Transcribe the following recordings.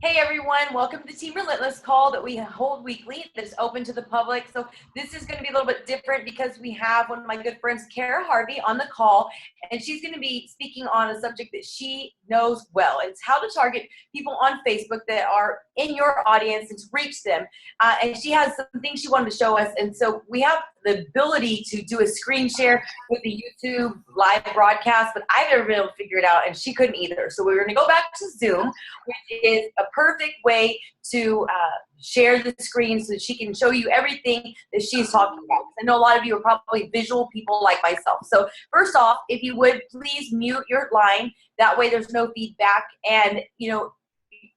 Hey everyone, welcome to the Team Relentless call that we hold weekly that is open to the public. So this is going to be a little bit different because we have one of my good friends, Kara Harvey, on the call, and she's going to be speaking on a subject that she knows well. It's how to target people on Facebook that are in your audience and to reach them. And she has some things she wanted to show us, and so we have the ability to do a screen share with the YouTube live broadcast, but I've never been able to figure it out, and she couldn't either. So we're going to go back to Zoom, which is a perfect way to share the screen so that she can show you everything that she's talking about. I know a lot of you are probably visual people like myself. So first off, if you would please mute your line. That way there's no feedback, and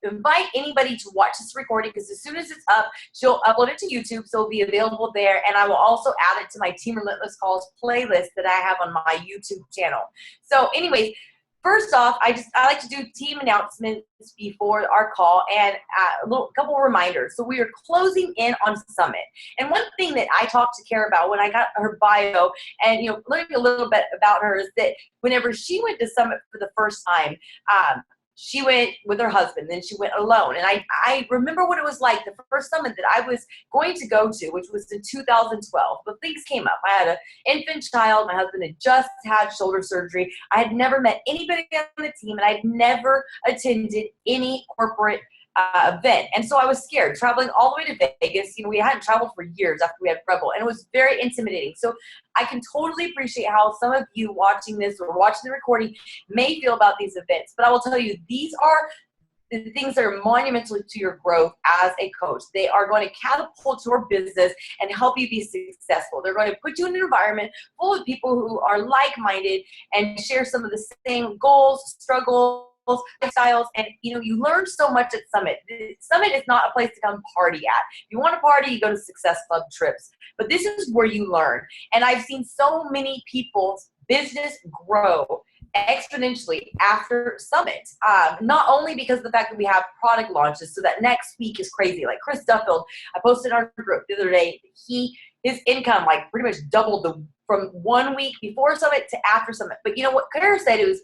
invite anybody to watch this recording because as soon as it's up, she'll upload it to YouTube, so it'll be available there. And I will also add it to my Team Relentless Calls playlist that I have on my YouTube channel. So anyways, first off, I like to do team announcements before our call and a couple of reminders. So we are closing in on Summit. And one thing that I talked to Kara about when I got her bio and learning a little bit about her is that whenever she went to Summit for the first time, she went with her husband, then she went alone. And I remember what it was like the first summit that I was going to go to, which was in 2012. But things came up. I had an infant child. My husband had just had shoulder surgery. I had never met anybody on the team, and I'd never attended any corporate event. And so I was scared, traveling all the way to Vegas. We hadn't traveled for years after we had Rebel, and it was very intimidating. So I can totally appreciate how some of you watching this or watching the recording may feel about these events. But I will tell you, these are the things that are monumental to your growth as a coach. They are going to catapult your business and help you be successful. They're going to put you in an environment full of people who are like-minded and share some of the same goals, struggles, lifestyles, and you learn so much at Summit. Summit is not a place to come party at. If you want to party, you go to Success Club trips. But this is where you learn. And I've seen so many people's business grow exponentially after Summit. Not only because of the fact that we have product launches, so that next week is crazy. Like Chris Duffield, I posted on our group the other day, his income pretty much doubled from 1 week before Summit to after Summit. But what Kara said was,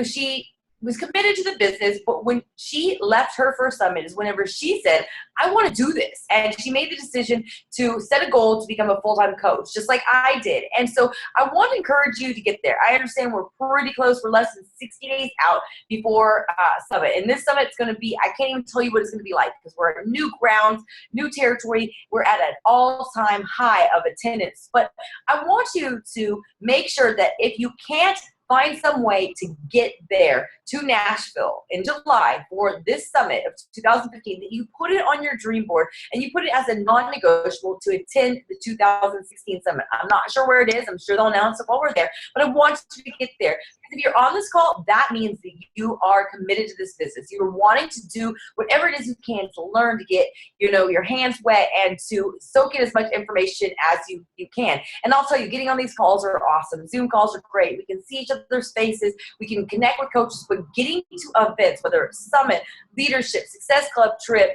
she was committed to the business, but when she left her first summit is whenever she said, I want to do this. And she made the decision to set a goal to become a full-time coach, just like I did. And so I want to encourage you to get there. I understand we're pretty close. We're less than 60 days out before Summit. And this Summit's going to be, I can't even tell you what it's going to be like because we're in new grounds, new territory. We're at an all-time high of attendance. But I want you to make sure that if you can't find some way to get there to Nashville in July for this summit of 2015, that you put it on your dream board and you put it as a non-negotiable to attend the 2016 summit. I'm not sure where it is. I'm sure they'll announce it while we're there, but I want you to get there. Because if you're on this call, that means that you are committed to this business. You're wanting to do whatever it is you can to learn, to get your hands wet and to soak in as much information as you can. And I'll tell you, getting on these calls are awesome. Zoom calls are great. We can see each other's faces. We can connect with coaches, but getting to events, whether it's Summit, Leadership, Success Club trip,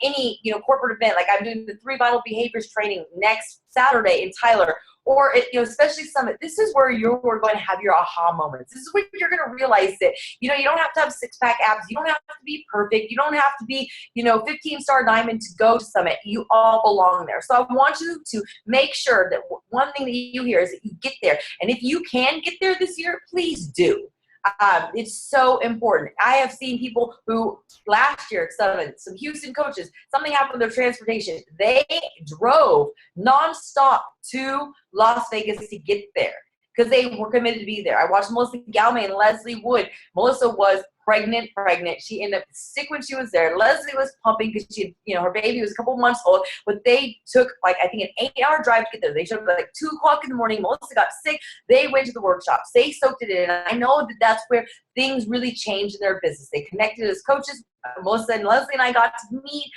any corporate event, like I'm doing the 3 Vital Behaviors training next Saturday in Tyler, or especially Summit, this is where you're going to have your aha moments. This is where you're going to realize that you don't have to have 6-pack abs, you don't have to be perfect, you don't have to be 15-star diamond to go to Summit. You all belong there. So I want you to make sure that one thing that you hear is that you get there. And if you can get there this year, please do. It's so important. I have seen people who last year at Summit, some Houston coaches, something happened with their transportation. They drove nonstop to Las Vegas to get there because they were committed to be there. I watched Melissa Galmay and Leslie Wood. Melissa was pregnant. She ended up sick when she was there. Leslie was pumping because she had, her baby was a couple months old, but they took I think an 8-hour drive to get there. They showed up at 2 o'clock in the morning. Melissa got sick. They went to the workshops. They soaked it in. And I know that that's where things really changed in their business. They connected as coaches. Melissa and Leslie and I got to meet.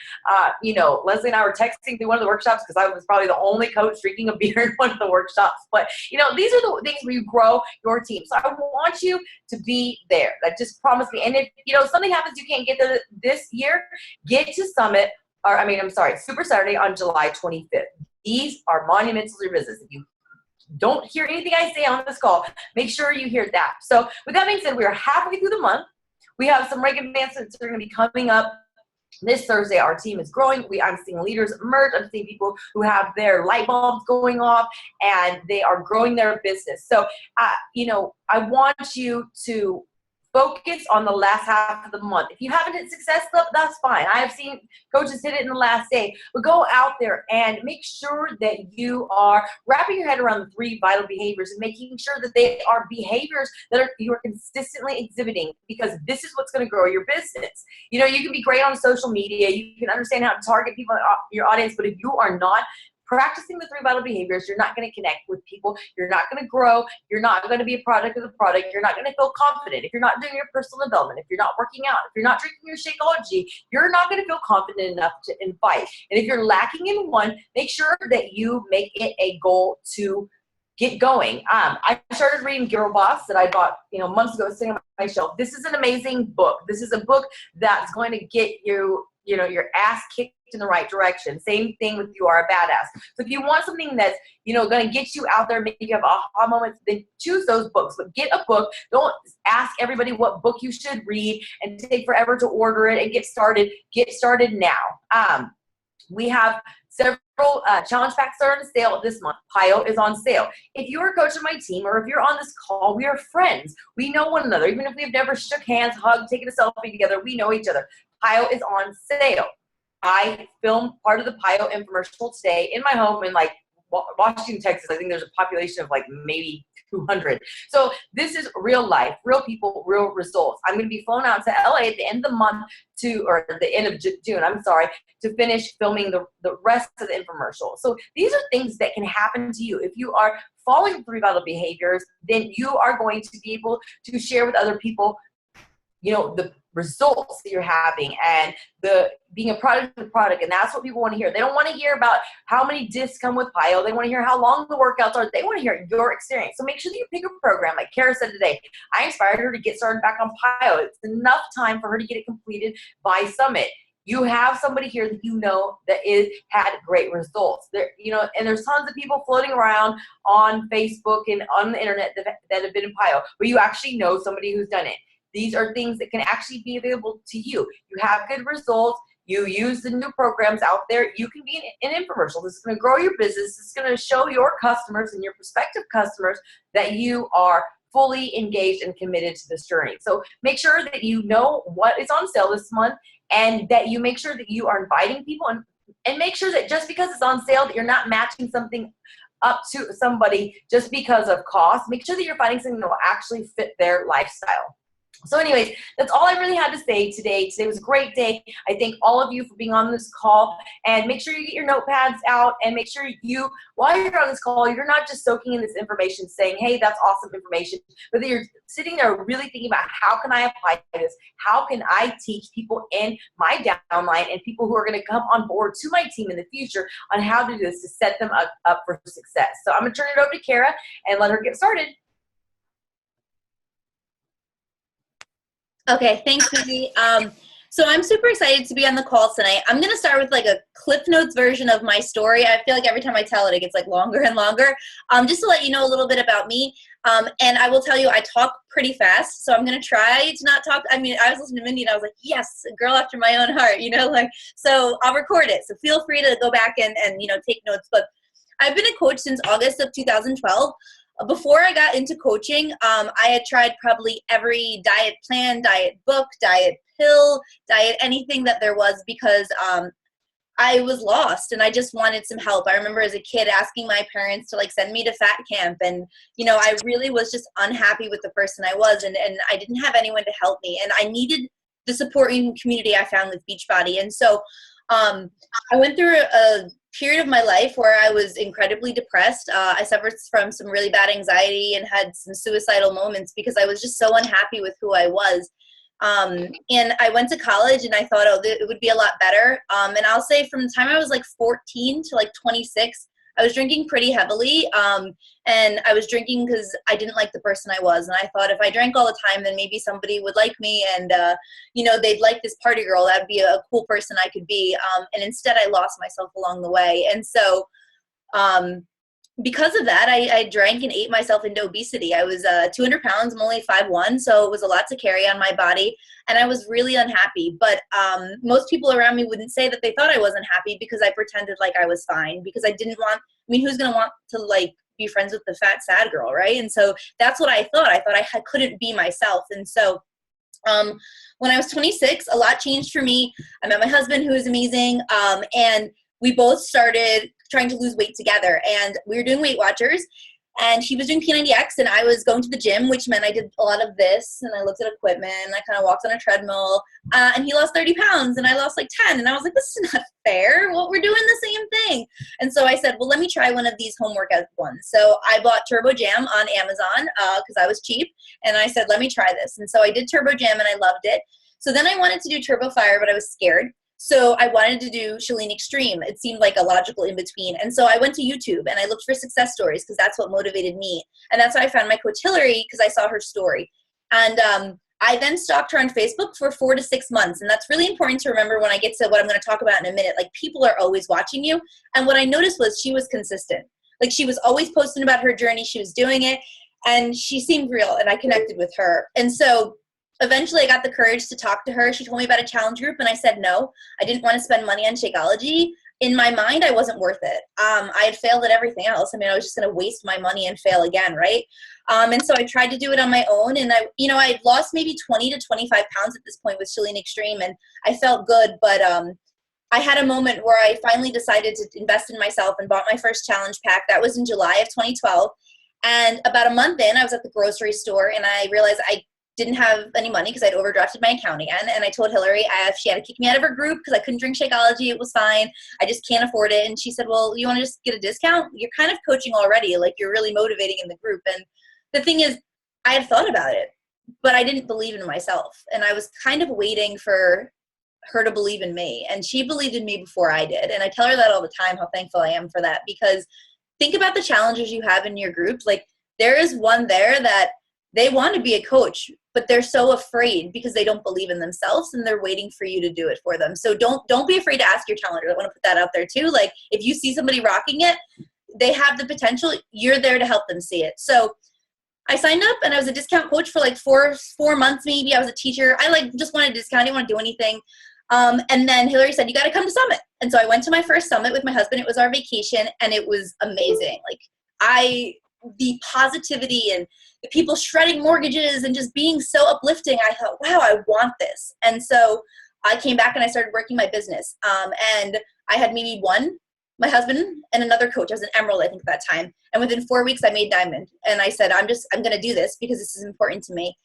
Leslie and I were texting through one of the workshops because I was probably the only coach drinking a beer in one of the workshops. But, these are the things where you grow your team. So I want you to be there. Just promise me. And if, something happens you can't get there this year, get to Summit, Super Saturday on July 25th. These are monumental to your business. If you don't hear anything I say on this call, make sure you hear that. So with that being said, we are halfway through the month. We have some regular advancements that are going to be coming up This Thursday, our team is growing. I'm seeing leaders emerge. I'm seeing people who have their light bulbs going off, and they are growing their business. So, I want you to focus on the last half of the month. If you haven't hit success club, that's fine. I have seen coaches hit it in the last day. But go out there and make sure that you are wrapping your head around the 3 vital behaviors and making sure that they are behaviors that you are consistently exhibiting, because this is what's going to grow your business. You can be great on social media. You can understand how to target people in your audience, but if you are not practicing the 3 vital behaviors, you're not going to connect with people. You're not going to grow. You're not going to be a product of the product. You're not going to feel confident. If you're not doing your personal development, if you're not working out, if you're not drinking your Shakeology, you're not going to feel confident enough to invite. And if you're lacking in one, make sure that you make it a goal to get going. I started reading Girl Boss that I bought, months ago, sitting on my shelf. This is an amazing book. This is a book that's going to get you, your ass kicked in the right direction. Same thing with You Are a Badass. So if you want something that's, going to get you out there, make you have aha moments, then choose those books. But get a book. Don't ask everybody what book you should read and take forever to order it and get started. Get started now. We have several challenge packs that are on sale this month. PIO is on sale. If you're a coach of my team, or if you're on this call, we are friends. We know one another. Even if we have never shook hands, hugged, taken a selfie together, we know each other. PIO is on sale. I filmed part of the PIO infomercial today in my home in Washington, Texas. I think there's a population of maybe 200. So this is real life, real people, real results. I'm going to be flown out to LA at the end of the month or the end of June, to finish filming the rest of the infomercial. So these are things that can happen to you. If you are following 3 vital behaviors, then you are going to be able to share with other people, the results that you're having and being a product of the product. And that's what people want to hear. They don't want to hear about how many discs come with PIO. They want to hear how long the workouts are. They want to hear your experience. So make sure that you pick a program. Like Kara said today, I inspired her to get started back on PIO. It's enough time for her to get it completed by Summit. You have somebody here that that had great results. There, and there's tons of people floating around on Facebook and on the internet that have been in PIO, but you actually know somebody who's done it. These are things that can actually be available to you. You have good results. You use the new programs out there. You can be an infomercial. This is going to grow your business. This is going to show your customers and your prospective customers that you are fully engaged and committed to this journey. So make sure that you know what is on sale this month, and that you make sure that you are inviting people, and make sure that just because it's on sale that you're not matching something up to somebody just because of cost. Make sure that you're finding something that will actually fit their lifestyle. So anyways, that's all I really had to say today. Today was a great day. I thank all of you for being on this call, and make sure you get your notepads out, and make sure while you're on this call, you're not just soaking in this information saying, hey, that's awesome information, but that you're sitting there really thinking about, how can I apply this? How can I teach people in my downline and people who are going to come on board to my team in the future on how to do this to set them up for success? So I'm going to turn it over to Kara and let her get started. Okay, thanks, Mindy. So I'm super excited to be on the call tonight. I'm going to start with a Cliff Notes version of my story. I feel like every time I tell it, it gets longer and longer. Just to let you know a little bit about me. And I will tell you, I talk pretty fast, so I'm going to try to not talk. I was listening to Mindy and I was like, yes, a girl after my own heart, so I'll record it. So feel free to go back and take notes. But I've been a coach since August of 2012. Before I got into coaching, I had tried probably every diet plan, diet book, diet pill, diet anything that there was, because I was lost and I just wanted some help. I remember as a kid asking my parents to send me to fat camp, and I really was just unhappy with the person I was, and I didn't have anyone to help me, and I needed the supporting community I found with Beachbody. And so I went through a period of my life where I was incredibly depressed. I suffered from some really bad anxiety and had some suicidal moments because I was just so unhappy with who I was. And I went to college and I thought, it would be a lot better. And I'll say from the time I was 14 to 26, I was drinking pretty heavily. And I was drinking because I didn't like the person I was. And I thought if I drank all the time, then maybe somebody would like me, and, they'd like this party girl. That'd be a cool person I could be. And instead I lost myself along the way. And so, because of that, I drank and ate myself into obesity. I was 200 pounds. I'm only 5'1", so it was a lot to carry on my body, and I was really unhappy. But most people around me wouldn't say that they thought I wasn't happy because I pretended like I was fine, because I didn't want, I mean, who's going to want to like be friends with the fat, sad girl, right? And so that's what I thought. I thought couldn't be myself. And so when I was 26, a lot changed for me. I met my husband, who is amazing, and we both started trying to lose weight together, and we were doing Weight Watchers, and he was doing P90X, and I was going to the gym, which meant I did a lot of this, and I looked at equipment, and I kind of walked on a treadmill, and he lost 30 pounds, and I lost like 10, and I was like, this is not fair. Well, we're doing the same thing. And so I said, well, let me try one of these home workout ones. So I bought Turbo Jam on Amazon because I was cheap, and I said, let me try this. And so I did Turbo Jam, and I loved it. So then I wanted to do Turbo Fire, but I was scared. So I wanted to do Chalene Extreme. It seemed like a logical in-between. And so I went to YouTube and I looked for success stories because that's what motivated me. And that's how I found my coach Hillary, because I saw her story. And I then stalked her on Facebook for 4 to 6 months. And that's really important to remember when I get to what I'm going to talk about in a minute. Like, people are always watching you. And what I noticed was she was consistent. Like, she was always posting about her journey. She was doing it. And she seemed real. And I connected with her. And so eventually I got the courage to talk to her. She told me about a challenge group, and I said no. I didn't want to spend money on Shakeology. In my mind, I wasn't worth it. I had failed at everything else. I mean, I was just going to waste my money and fail again, right? And so I tried to do it on my own, and I'd lost maybe 20 to 25 pounds at this point with Chalene Extreme, and I felt good, but I had a moment where I finally decided to invest in myself and bought my first challenge pack. That was in July of 2012, and about a month in, I was at the grocery store, and I realized I didn't have any money because I'd overdrafted my account again. And I told Hillary she had to kick me out of her group because I couldn't drink Shakeology. It was fine. I just can't afford it. And she said, well, you want to just get a discount? You're kind of coaching already. Like, you're really motivating in the group. And the thing is, I had thought about it, but I didn't believe in myself. And I was kind of waiting for her to believe in me. And she believed in me before I did. And I tell her that all the time, how thankful I am for that, because think about the challenges you have in your group. Like, there is one there that they want to be a coach, but they're so afraid because they don't believe in themselves, and they're waiting for you to do it for them. So don't be afraid to ask your challenger. I want to put that out there too. Like, if you see somebody rocking it, they have the potential. You're there to help them see it. So I signed up, and I was a discount coach for like four months maybe. I was a teacher. I just wanted a discount. I didn't want to do anything. And then Hillary said, you got to come to Summit. And so I went to my first Summit with my husband. It was our vacation, and it was amazing. Like, the positivity and the people shredding mortgages and just being so uplifting, I thought, wow, I want this. And so I came back and I started working my business. And I had maybe my husband and another coach. I was an Emerald, I think, at that time. And within 4 weeks, I made Diamond. And I said, I'm going to do this because this is important to me.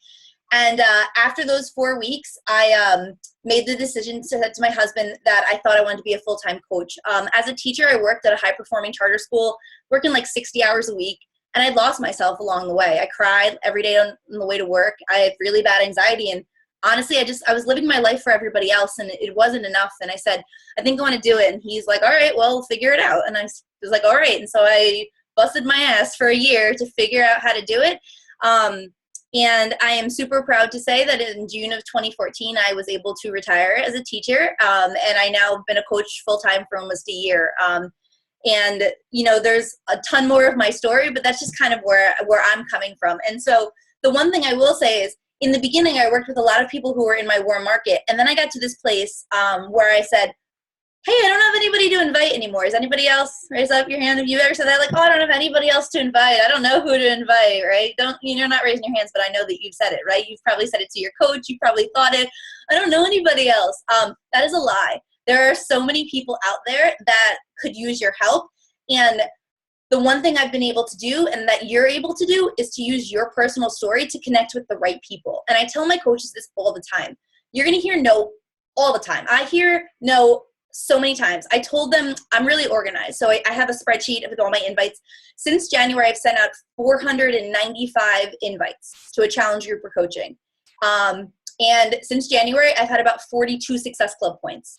And after those 4 weeks, I made the decision to say to my husband that I thought I wanted to be a full-time coach. As a teacher, I worked at a high-performing charter school, working like 60 hours a week. And I lost myself along the way. I cried every day on the way to work. I had really bad anxiety. And honestly, I was living my life for everybody else, and it wasn't enough. And I said, I think I want to do it. And he's like, all right, well, figure it out. And I was like, all right. And so I busted my ass for a year to figure out how to do it. And I am super proud to say that in June of 2014, I was able to retire as a teacher. And I now have been a coach full-time for almost a year. And, there's a ton more of my story, but that's just kind of where I'm coming from. And so the one thing I will say is, in the beginning, I worked with a lot of people who were in my warm market. And then I got to this place where I said, hey, I don't have anybody to invite anymore. Is anybody else? Raise up your hand if you've ever said that. Like, oh, I don't have anybody else to invite. I don't know who to invite, right? You're not raising your hands, but I know that you've said it, right? You've probably said it to your coach. You probably thought it. I don't know anybody else. That is a lie. There are so many people out there that could use your help. And the one thing I've been able to do, and that you're able to do, is to use your personal story to connect with the right people. And I tell my coaches this all the time. You're going to hear no all the time. I hear no so many times. I told them I'm really organized. So I have a spreadsheet with all my invites. Since January, I've sent out 495 invites to a challenge group for coaching. And since January, I've had about 42 Success Club points.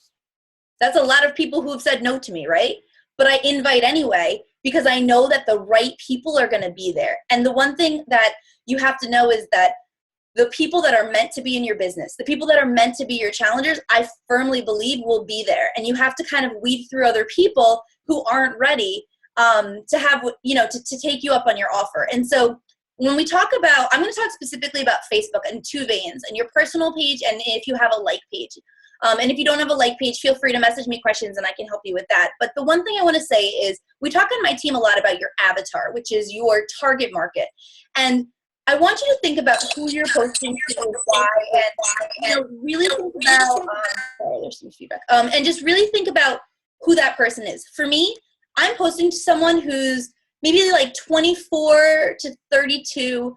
That's a lot of people who have said no to me, right? But I invite anyway because I know that the right people are going to be there. And the one thing that you have to know is that the people that are meant to be in your business, the people that are meant to be your challengers, I firmly believe will be there. And you have to kind of weed through other people who aren't ready to have, to take you up on your offer. And so when we talk about, I'm going to talk specifically about Facebook in two veins, and your personal page and if you have a like page. And if you don't have a like page, feel free to message me questions and I can help you with that. But the one thing I want to say is we talk on my team a lot about your avatar, which is your target market. And I want you to think about who you're posting to, why, and really think about, there's some feedback, and just really think about who that person is. For me, I'm posting to someone who's maybe like 24 to 32.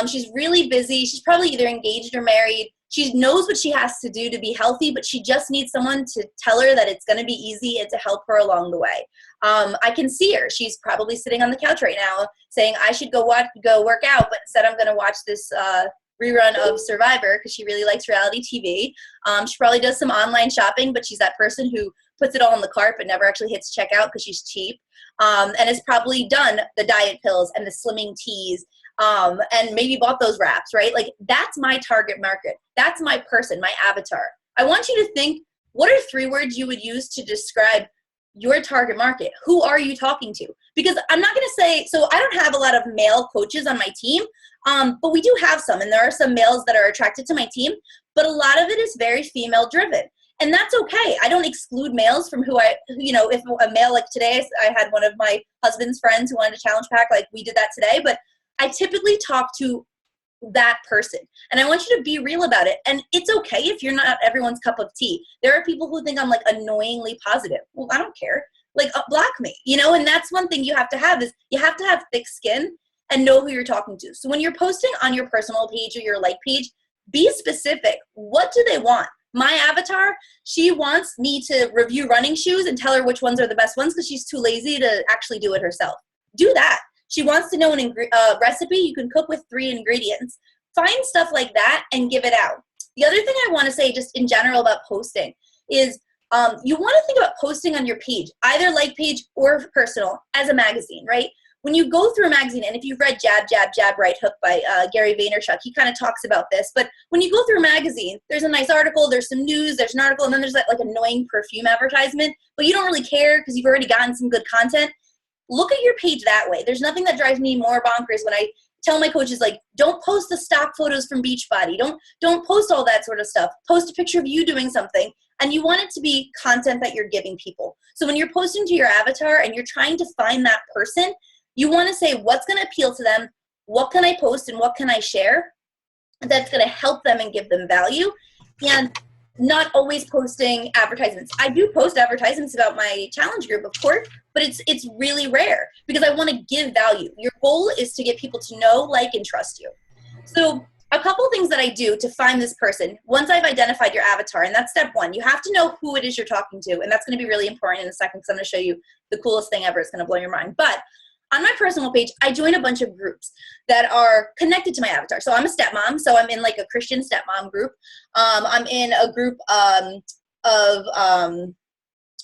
She's really busy. She's probably either engaged or married. She knows what she has to do to be healthy, but she just needs someone to tell her that it's going to be easy and to help her along the way. I can see her. She's probably sitting on the couch right now saying, I should go work out, but instead I'm going to watch this rerun of Survivor because she really likes reality TV. She probably does some online shopping, but she's that person who puts it all in the cart but never actually hits checkout because she's cheap, and has probably done the diet pills and the slimming teas, and maybe bought those wraps, right? Like, that's my target market. That's my person, my avatar. I want you to think, what are 3 words you would use to describe your target market? Who are you talking to? Because I'm not going to say, so I don't have a lot of male coaches on my team, but we do have some, and there are some males that are attracted to my team, but a lot of it is very female driven. And that's okay. I don't exclude males from who if a male, like today, I had one of my husband's friends who wanted a challenge pack, like we did that today, but I typically talk to that person. And I want you to be real about it. And it's okay if you're not everyone's cup of tea. There are people who think I'm like annoyingly positive. Well, I don't care. Like, block me, and that's one thing you have to have is you have to have thick skin and know who you're talking to. So when you're posting on your personal page or your like page, be specific. What do they want? My avatar, she wants me to review running shoes and tell her which ones are the best ones because she's too lazy to actually do it herself. Do that. She wants to know a recipe you can cook with 3 ingredients. Find stuff like that and give it out. The other thing I want to say just in general about posting is you want to think about posting on your page, either like page or personal, as a magazine, right? When you go through a magazine, and if you've read Jab, Jab, Jab, Right Hook by Gary Vaynerchuk, he kind of talks about this. But when you go through a magazine, there's a nice article, there's some news, there's an article, and then there's that like annoying perfume advertisement, but you don't really care because you've already gotten some good content. Look at your page that way. There's nothing that drives me more bonkers when I tell my coaches, like, don't post the stock photos from Beachbody. Don't post all that sort of stuff. Post a picture of you doing something. And you want it to be content that you're giving people. So when you're posting to your avatar and you're trying to find that person, you want to say, what's going to appeal to them? What can I post and what can I share that's going to help them and give them value? And not always posting advertisements. I do post advertisements about my challenge group, of course, but it's really rare because I want to give value. Your goal is to get people to know, like, and trust you. So a couple things that I do to find this person, once I've identified your avatar, and that's step 1, you have to know who it is you're talking to, and that's going to be really important in a second because I'm going to show you the coolest thing ever. It's going to blow your mind. But on my personal page, I join a bunch of groups that are connected to my avatar. So I'm a stepmom, so I'm in like a Christian stepmom group. I'm in a group of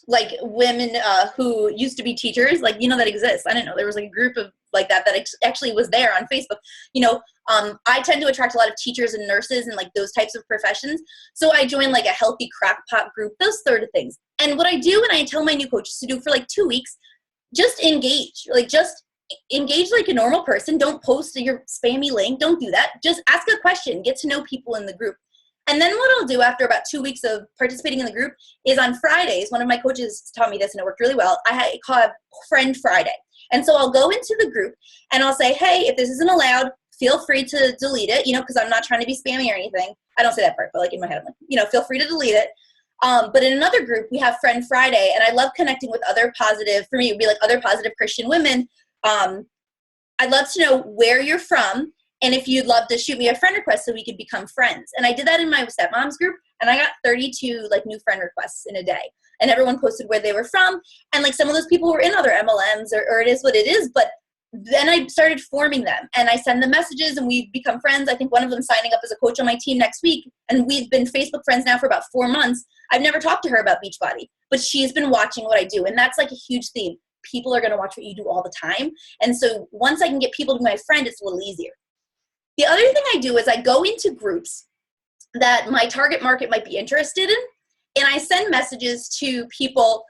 like women who used to be teachers, like, that exists. I didn't know there was like a group of like that actually was there on Facebook. I tend to attract a lot of teachers and nurses and like those types of professions. So I join like a healthy crackpot group, those sort of things. And what I do, and I tell my new coaches to do for like 2 weeks, just engage like a normal person. Don't post your spammy link. Don't do that. Just ask a question, get to know people in the group. And then what I'll do after about 2 weeks of participating in the group is on Fridays, one of my coaches taught me this and it worked really well. I call it Friend Friday. And so I'll go into the group and I'll say, hey, if this isn't allowed, feel free to delete it, because I'm not trying to be spammy or anything. I don't say that part, but like in my head, I'm like, feel free to delete it. But in another group, we have Friend Friday, and I love connecting with other positive, for me, it would be like other positive Christian women. I'd love to know where you're from, and if you'd love to shoot me a friend request so we could become friends. And I did that in my stepmom's group, and I got 32 like new friend requests in a day. And everyone posted where they were from, and like some of those people were in other MLMs, or it is what it is, but then I started forming them, and I send them messages, and we've become friends. I think one of them signing up as a coach on my team next week, and we've been Facebook friends now for about 4 months. I've never talked to her about Beachbody, but she's been watching what I do, and that's like a huge theme. People are going to watch what you do all the time, and so once I can get people to be my friend, it's a little easier. The other thing I do is I go into groups that my target market might be interested in, and I send messages to people,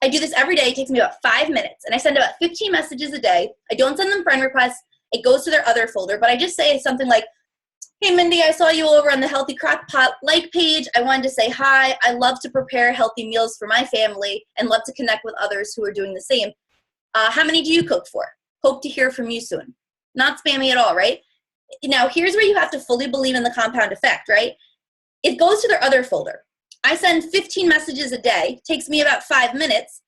I do this every day. It takes me about 5 minutes. And I send about 15 messages a day. I don't send them friend requests. It goes to their other folder. But I just say something like, hey, Mindy, I saw you over on the Healthy Crockpot like page. I wanted to say hi. I love to prepare healthy meals for my family and love to connect with others who are doing the same. How many do you cook for? Hope to hear from you soon. Not spammy at all, right? Now, here's where you have to fully believe in the compound effect, right? It goes to their other folder. I send 15 messages a day. Takes me about 5 minutes.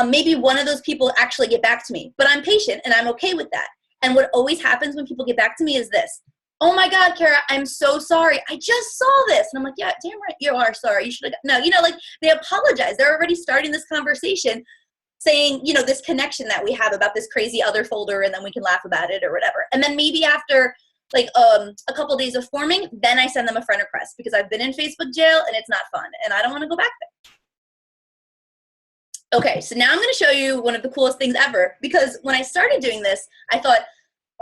Maybe one of those people actually get back to me. But I'm patient, and I'm okay with that. And what always happens when people get back to me is this. Oh my God, Kara, I'm so sorry. I just saw this. And I'm like, yeah, damn right, you are sorry. You should have, no, like they apologize. They're already starting this conversation saying, this connection that we have about this crazy other folder, and then we can laugh about it or whatever. And then maybe after like a couple days of forming, then I send them a friend request because I've been in Facebook jail and it's not fun and I don't want to go back there. Okay, so now I'm going to show you one of the coolest things ever, because when I started doing this, I thought,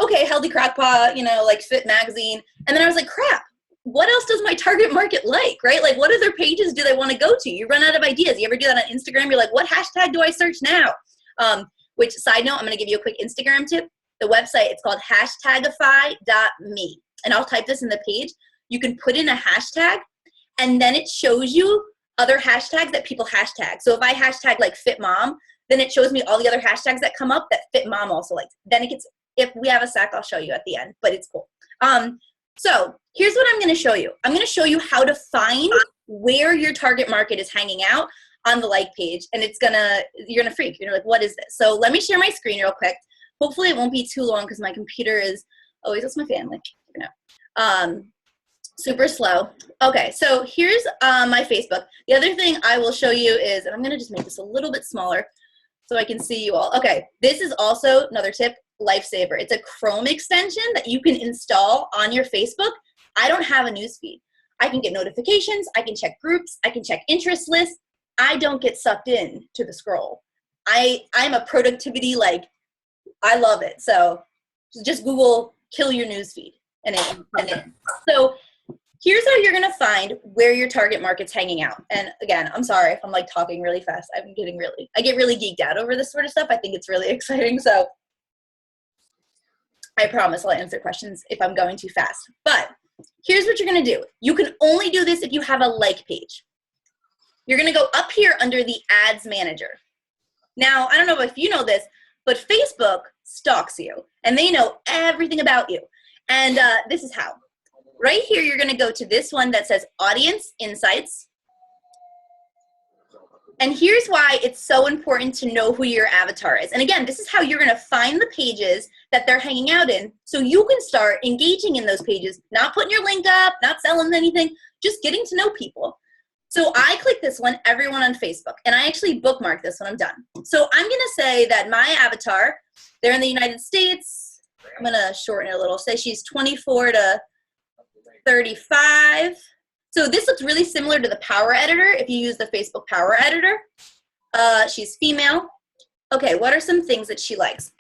okay, Healthy Crockpot, like Fit Magazine. And then I was like, crap, what else does my target market like, right? Like, what other pages do they want to go to? You run out of ideas. You ever do that on Instagram? You're like, what hashtag do I search now? Which, side note, I'm going to give you a quick Instagram tip. The website, it's called hashtagify.me. And I'll type this in the page. You can put in a hashtag, and then it shows you other hashtags that people hashtag. So if I hashtag like Fit Mom, then it shows me all the other hashtags that come up that Fit Mom also likes. Then it gets, if we have a sec, I'll show you at the end, but it's cool. So here's what I'm going to show you. I'm going to show you how to find where your target market is hanging out on the like page, and you're going to freak. You're like, what is this? So let me share my screen real quick. Hopefully it won't be too long because my computer is always, that's my family, super slow. Okay, so here's my Facebook. The other thing I will show you is, and I'm going to just make this a little bit smaller so I can see you all. Okay, this is also another tip, Lifesaver. It's a Chrome extension that you can install on your Facebook. I don't have a newsfeed. I can get notifications. I can check groups. I can check interest lists. I don't get sucked in to the scroll. I'm a productivity, I love it. So just Google kill your newsfeed and it. So here's how you're going to find where your target market's hanging out. And again, I'm sorry if I'm talking really fast. I get really geeked out over this sort of stuff. I think it's really exciting. So I promise I'll answer questions if I'm going too fast. But here's what you're going to do. You can only do this if you have a like page. You're going to go up here under the ads manager. Now, I don't know if you know this, but Facebook stalks you and they know everything about you. And this is how. Right here, you're going to go to this one that says Audience Insights. And here's why it's so important to know who your avatar is. And again, this is how you're going to find the pages that they're hanging out in so you can start engaging in those pages, not putting your link up, not selling anything, just getting to know people. So I click this one, everyone on Facebook, and I actually bookmark this when I'm done. So I'm going to say that my avatar, they're in the United States. I'm going to shorten it a little. Say she's 24 to 35. So this looks really similar to the Power Editor if you use the Facebook Power Editor. She's female. Okay, what are some things that she likes?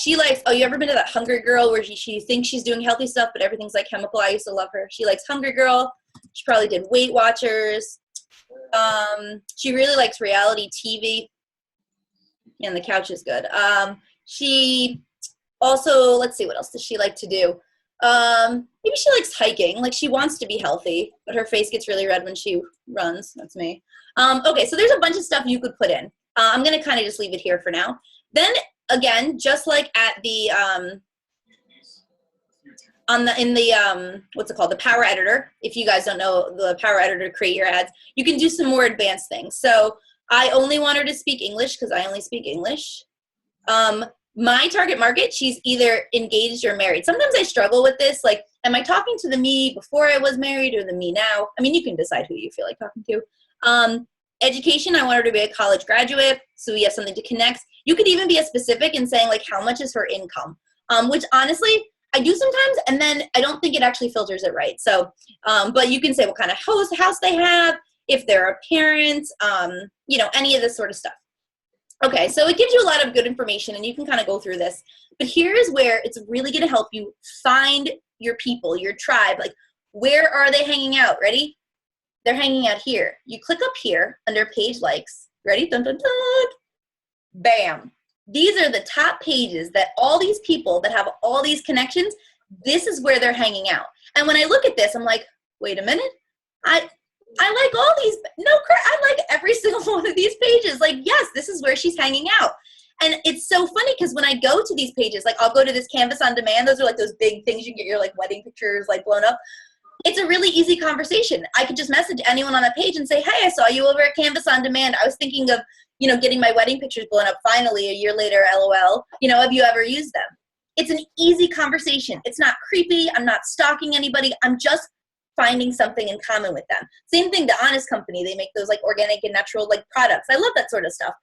She likes, you ever been to that Hungry Girl where she thinks she's doing healthy stuff, but everything's like chemical? I used to love her. She likes Hungry Girl. She probably did Weight Watchers. She really likes reality TV. And the couch is good. She also, let's see, what else does she like to do? Maybe she likes hiking. She wants to be healthy, but her face gets really red when she runs. That's me. Okay, so there's a bunch of stuff you could put in. I'm going to kind of just leave it here for now. Then, again, just like at the, what's it called? The Power Editor. If you guys don't know the Power Editor to create your ads, you can do some more advanced things. So I only want her to speak English because I only speak English. My target market, she's either engaged or married. Sometimes I struggle with this. Am I talking to the me before I was married or the me now? I mean, you can decide who you feel like talking to. Education, I want her to be a college graduate, so we have something to connect. You could even be as specific in saying, how much is her income? Which, honestly, I do sometimes, and then I don't think it actually filters it right. So, but you can say what kind of house they have, if they're a parent, any of this sort of stuff. Okay, so it gives you a lot of good information, and you can kind of go through this. But here's where it's really going to help you find your people, your tribe. Where are they hanging out? Ready? They're hanging out here. You click up here under Page Likes, Ready? Dun, dun, dun. Bam. These are the top pages that all these people that have all these connections, this is where they're hanging out. And when I look at this, I'm like, wait a minute. I like all these, I like every single one of these pages. Like, yes, this is where she's hanging out. And it's so funny because when I go to these pages, like I'll go to this Canvas on Demand. Those are like those big things you can get your like wedding pictures like blown up. It's a really easy conversation. I could just message anyone on that page and say, hey, I saw you over at Canvas on Demand. I was thinking of, getting my wedding pictures blown up finally a year later, LOL. Have you ever used them? It's an easy conversation. It's not creepy. I'm not stalking anybody. I'm just finding something in common with them. Same thing, The Honest Company. They make those like organic and natural like products. I love that sort of stuff.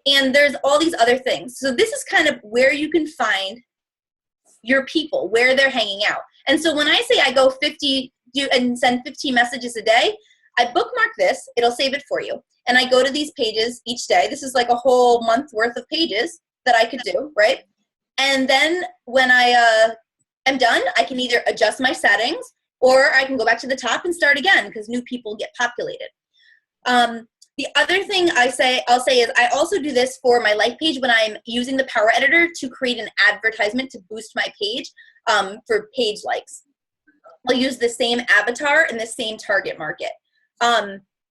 And there's all these other things. So this is kind of where you can find your people, where they're hanging out. And so when I say I go 50 and send 15 messages a day, I bookmark this. It'll save it for you. And I go to these pages each day. This is like a whole month worth of pages that I could do, right? And then when I am done, I can either adjust my settings or I can go back to the top and start again because new people get populated. The other thing I'll say is I also do this for my like page when I'm using the Power Editor to create an advertisement to boost my page for page likes. I'll use the same avatar and the same target market.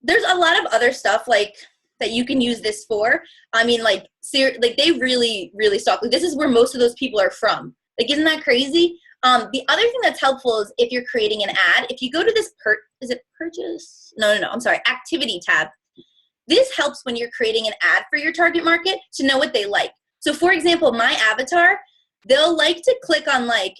There's a lot of other stuff like that you can use this for. I mean, like they really, really stalk. Like, this is where most of those people are from. Like, isn't that crazy? The other thing that's helpful is if you're creating an ad, if you go to this purchase? No, I'm sorry, activity tab. This helps when you're creating an ad for your target market to know what they like. So for example, my avatar, they'll like to click on like,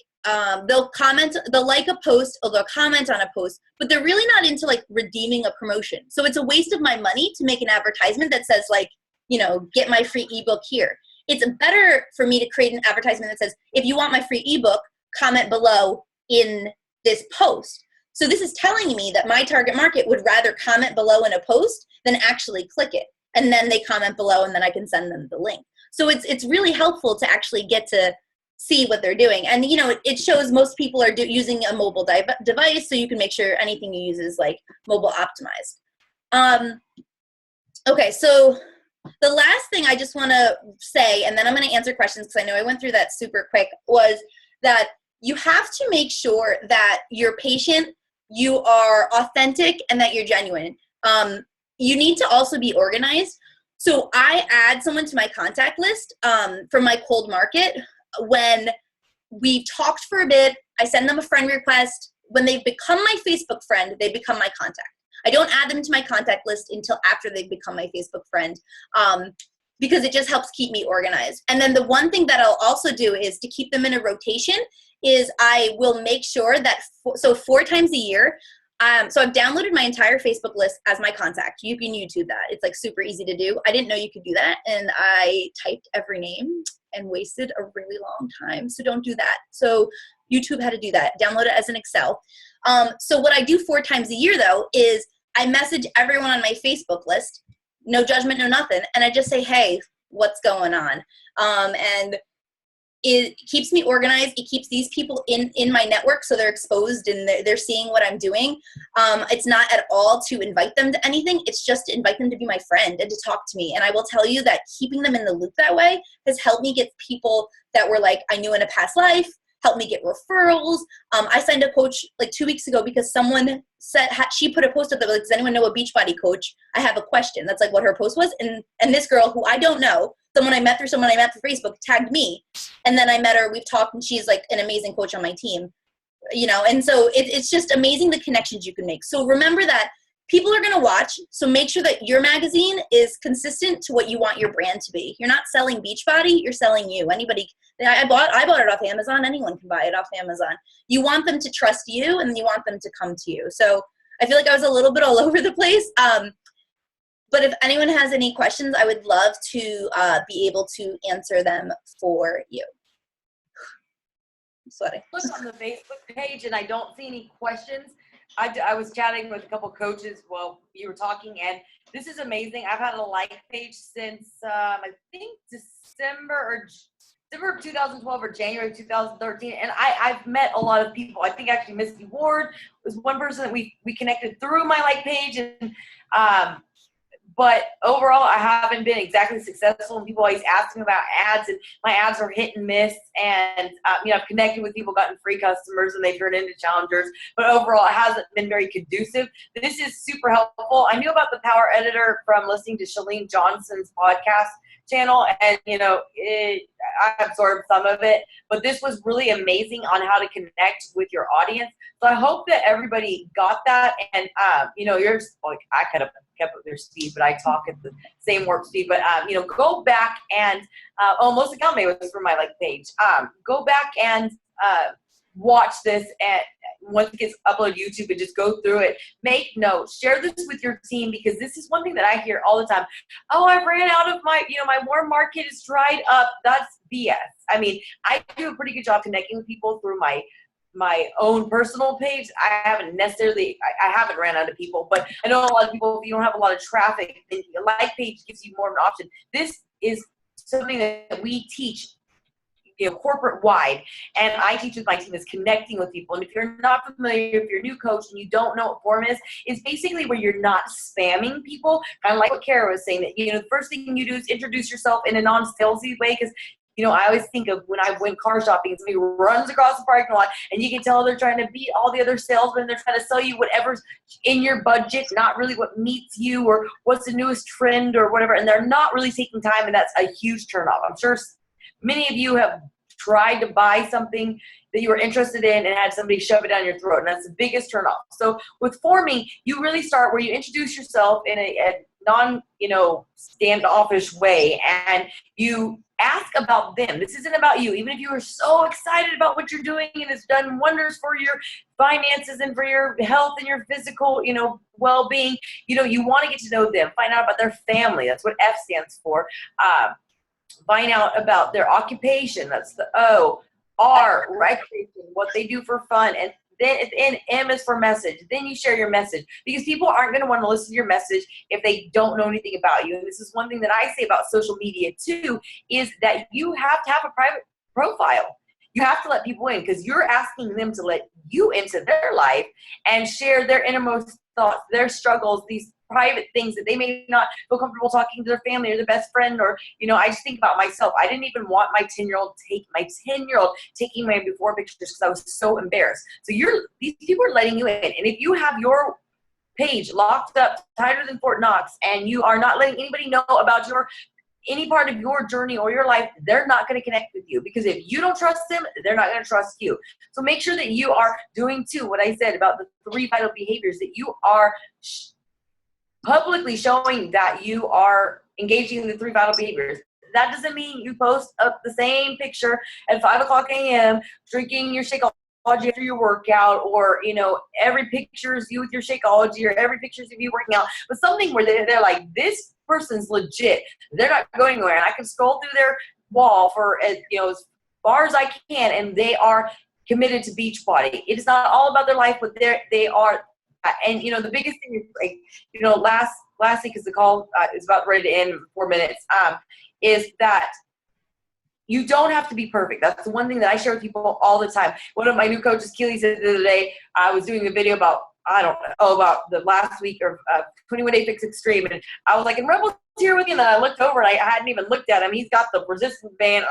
they'll like a post or they'll comment on a post, but they're really not into like redeeming a promotion. So it's a waste of my money to make an advertisement that says like, get my free ebook here. It's better for me to create an advertisement that says, if you want my free ebook, comment below in this post. So this is telling me that my target market would rather comment below in a post than actually click it. And then they comment below and then I can send them the link. So it's really helpful to actually get to see what they're doing. And, it shows most people are using a mobile device, so you can make sure anything you use is like mobile optimized. Okay, so the last thing I just want to say, and then I'm going to answer questions because I know I went through that super quick, was that you have to make sure that you're patient, you are authentic, and that you're genuine. You need to also be organized. So I add someone to my contact list from my cold market. When we talked for a bit, I send them a friend request. When they've become my Facebook friend, they become my contact. I don't add them to my contact list until after they've become my Facebook friend because it just helps keep me organized. And then the one thing that I'll also do is to keep them in a rotation is I will make sure that, 4 times a year, so I've downloaded my entire Facebook list as my contact. You can YouTube that. It's like super easy to do. I didn't know you could do that. And I typed every name and wasted a really long time. So don't do that. So YouTube had to do that. Download it as an Excel. So what I do 4 times a year though, is I message everyone on my Facebook list, no judgment, no nothing. And I just say, hey, what's going on? And it keeps me organized. It keeps these people in my network so they're exposed and they're seeing what I'm doing. It's not at all to invite them to anything. It's just to invite them to be my friend and to talk to me. And I will tell you that keeping them in the loop that way has helped me get people that were like, I knew in a past life, helped me get referrals. I signed a coach like 2 weeks ago because someone said, she put a post up that like, does anyone know a Beachbody coach? I have a question. That's like what her post was. And this girl who I don't know, someone I met through Facebook tagged me. And then I met her, we've talked, and she's like an amazing coach on my team, and so it's just amazing the connections you can make. So remember that people are going to watch. So make sure that your magazine is consistent to what you want your brand to be. You're not selling Beachbody, you're selling you. Anybody, I bought it off Amazon. Anyone can buy it off Amazon. You want them to trust you and you want them to come to you. So I feel like I was a little bit all over the place. But if anyone has any questions, I would love to be able to answer them for you. I'm sweating. Look on the Facebook page and I don't see any questions. I was chatting with a couple coaches while you were talking, and this is amazing. I've had a like page since I think December of 2012 or January 2013, and I've met a lot of people. I think actually Misty Ward was one person that we connected through my like page, and but overall, I haven't been exactly successful. And people always ask me about ads, and my ads are hit and miss. And I've connected with people, gotten free customers, and they turn into challengers. But overall, it hasn't been very conducive. This is super helpful. I knew about the Power Editor from listening to Chalene Johnson's podcast channel, and I absorbed some of it, but this was really amazing on how to connect with your audience. So I hope that everybody got that. And you're like, I could have kept up their speed, but I talk at the same warp speed. But go back and most account me was for my page. Go back and watch this, and once it gets uploaded to YouTube, and just go through it. Make notes. Share this with your team, because this is one thing that I hear all the time. Oh, I ran out of my warm market is dried up. That's BS. I mean, I do a pretty good job connecting with people through my own personal page. I haven't ran out of people, but I know a lot of people, if you don't have a lot of traffic, then a like page gives you more of an option. This is something that we teach corporate wide, and I teach with my team, is connecting with people. And if you're not familiar, if you're a new coach and you don't know what form is, it's basically where you're not spamming people, kind of like what Kara was saying, that the first thing you do is introduce yourself in a non-salesy way, because I always think of when I went car shopping, somebody runs across the parking lot, and you can tell they're trying to beat all the other salesmen. They're trying to sell you whatever's in your budget, not really what meets you or what's the newest trend or whatever, and they're not really taking time, and that's a huge turnoff. I'm sure many of you have tried to buy something that you were interested in and had somebody shove it down your throat, and that's the biggest turnoff. So with forming, you really start where you introduce yourself in a non, standoffish way, and you ask about them. This isn't about you. Even if you are so excited about what you're doing and it's done wonders for your finances and for your health and your physical, well-being, you want to get to know them, find out about their family. That's what F stands for. Find out about their occupation. That's the O. R, recreation, what they do for fun. And then at the end, M is for message. Then you share your message, because people aren't going to want to listen to your message if they don't know anything about you. And this is one thing that I say about social media too, is that you have to have a private profile. You have to let people in, because you're asking them to let you into their life and share their innermost thoughts, their struggles, these private things that they may not feel comfortable talking to their family or their best friend. Or I just think about myself. I didn't even want my 10-year-old taking my before pictures, because I was so embarrassed. So these people are letting you in, and if you have your page locked up tighter than Fort Knox, and you are not letting anybody know about any part of your journey or your life, they're not going to connect with you, because if you don't trust them, they're not going to trust you. So make sure that you are doing too what I said about the 3 vital behaviors, that you are publicly showing that you are engaging in the 3 vital behaviors. That doesn't mean you post up the same picture at 5:00 a.m. drinking your Shakeology after your workout, or every picture is you with your Shakeology, or every picture is of you working out, but something where they're like, this person's legit. They're not going anywhere, and I can scroll through their wall for as far as I can, and they are committed to Beachbody. It is not all about their life, but they are. And the biggest thing is lastly, because the call is about ready to end in 4 minutes, is that you don't have to be perfect. That's the one thing that I share with people all the time. One of my new coaches, Keely, said the other day, I was doing a video about the last week of 21 Day Fix Extreme, and I was like, and Rebel's here with you, and then I looked over, and I hadn't even looked at him. He's got the resistance band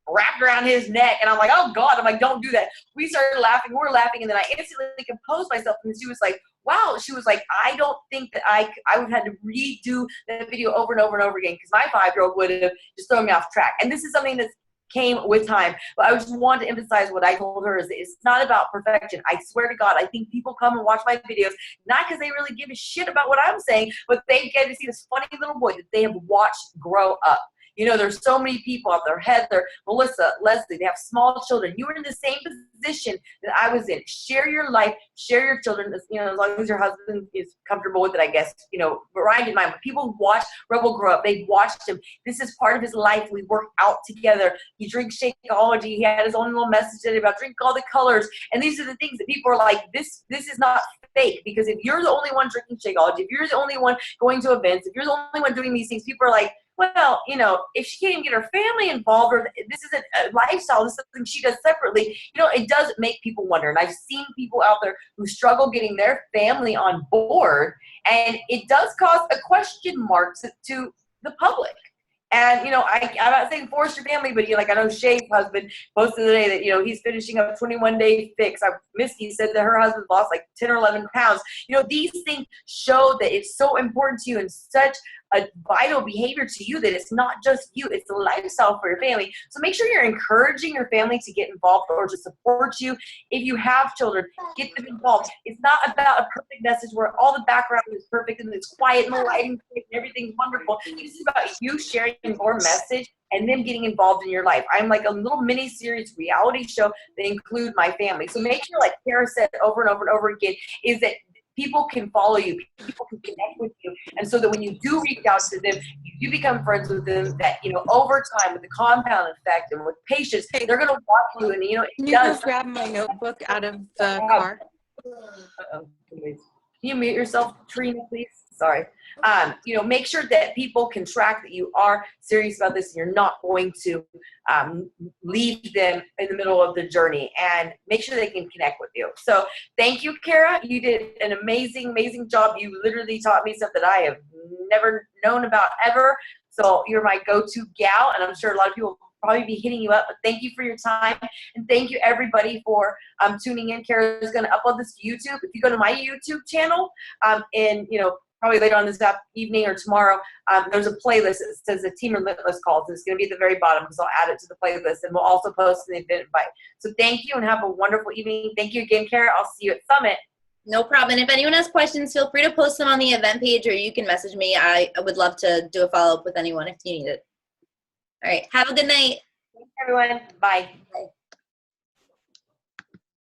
wrapped around his neck, and I'm like, oh God. I'm like, don't do that. We started laughing. We were laughing, and then I instantly composed myself, and she was like, wow. She was like, I don't think that I would have had to redo the video over and over and over again, because my 5-year-old would have just thrown me off track. And this is something that came with time, but I just want to emphasize what I told her, is it's not about perfection. I swear to God, I think people come and watch my videos not because they really give a shit about what I'm saying, but they get to see this funny little boy that they have watched grow up. There's so many people out there, Heather, Melissa, Leslie, they have small children. You were in the same position that I was in. Share your life, share your children, as long as your husband is comfortable with it, I guess, but Ryan didn't mind. But people watch Rebel grow up. They watched him. This is part of his life. We work out together. He drinks Shakeology. He had his own little message today about drink all the colors. And these are the things that people are like, this is not fake, because if you're the only one drinking Shakeology, if you're the only one going to events, if you're the only one doing these things, people are like, well, if she can't even get her family involved, or this isn't a lifestyle, this is something she does separately, it does make people wonder. And I've seen people out there who struggle getting their family on board, and it does cause a question mark to the public. And, I'm not saying force your family, but, I know Shay's husband posted the day that, he's finishing up a 21-day fix. Misty said that her husband lost like 10 or 11 pounds. These things show that it's so important to you and such a vital behavior to you that it's not just you, it's a lifestyle for your family. So make sure you're encouraging your family to get involved or to support you. If you have children, get them involved. It's not about a perfect message where all the background is perfect and it's quiet and the lighting and everything's wonderful. It's about you sharing your message and them getting involved in your life. I'm like a little mini series reality show that include my family. So make sure, like Kara said over and over and over again, is that people can follow you, people can connect with you, and so that when you do reach out to them, you become friends with them, that, over time, with the compound effect and with patience, they're going to watch you, and, Can you go grab my notebook out of the car? Uh-oh. Can you mute yourself, Trina, please? Sorry. Make sure that people can track that you are serious about this and you're not going to leave them in the middle of the journey, and make sure they can connect with you. So thank you, Kara. You did an amazing, amazing job. You literally taught me something I have never known about ever. So you're my go-to gal, and I'm sure a lot of people will probably be hitting you up, but thank you for your time, and thank you everybody for tuning in. Kara is going to upload this to YouTube. If you go to my YouTube channel, and probably later on this evening or tomorrow, there's a playlist that says the Team Relentless calls. It's going to be at the very bottom because I'll add it to the playlist, and we'll also post an event invite. So thank you, and have a wonderful evening. Thank you again, Kara. I'll see you at Summit. No problem. And if anyone has questions, feel free to post them on the event page, or you can message me. I would love to do a follow-up with anyone if you need it. All right. Have a good night. Thanks, everyone. Bye. Bye.